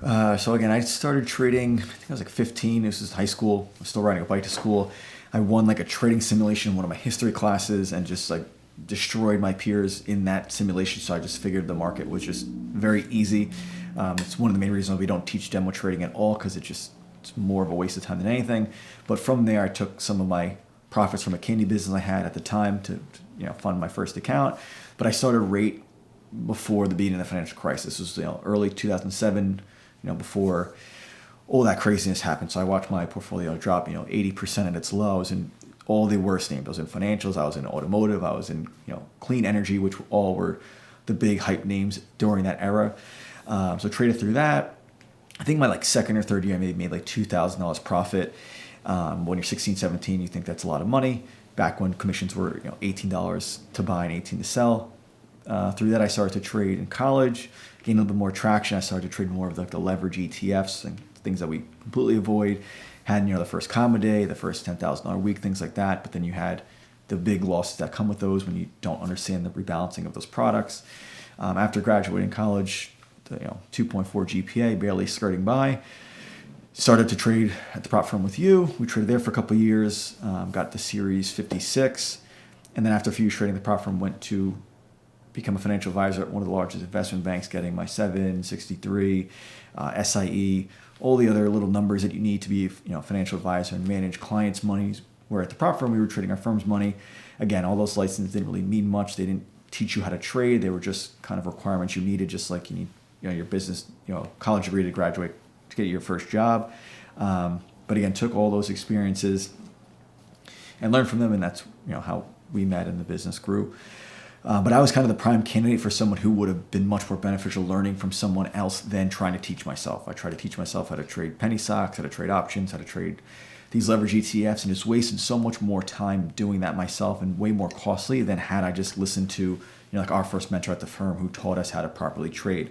So again, I started trading, I think I was like 15. This was high school. I was still riding a bike to school. I won like a trading simulation in one of my history classes and just like destroyed my peers in that simulation. So I just figured the market was just very easy. It's one of the main reasons we don't teach demo trading at all, because it's more of a waste of time than anything. But from there, I took some of my profits from a candy business I had at the time to fund my first account. But I started rate before the beginning of the financial crisis. This was early 2007, before all that craziness happened. So I watched my portfolio drop 80% at its lows, and all the worst names. I was in financials, I was in automotive, I was in clean energy, which all were the big hype names during that era. So traded through that. I think my second or third year, I made like $2,000 profit. When you're 16, 17, you think that's a lot of money. Back when commissions were $18 to buy and 18 to sell. Through that, I started to trade in college, gained a little bit more traction. I started to trade more of the leverage ETFs and things that we completely avoid. Had the first comma day, the first $10,000 week, things like that. But then you had the big losses that come with those when you don't understand the rebalancing of those products. After graduating college, 2.4 GPA, barely skirting by. Started to trade at the prop firm with you. We traded there for a couple of years, got the Series 56. And then after a few years trading the prop firm, went to become a financial advisor at one of the largest investment banks, getting my 763, SIE, all the other little numbers that you need to be a financial advisor and manage clients' monies. Where at the prop firm, we were trading our firm's money. Again, all those licenses didn't really mean much. They didn't teach you how to trade. They were just kind of requirements you needed, just like you need your business, college degree to graduate to get your first job. But again, took all those experiences and learned from them, and that's how we met and the business grew. But I was kind of the prime candidate for someone who would have been much more beneficial learning from someone else than trying to teach myself. I tried to teach myself how to trade penny stocks, how to trade options, how to trade these leverage ETFs, and just wasted so much more time doing that myself, and way more costly than had I just listened to our first mentor at the firm who taught us how to properly trade.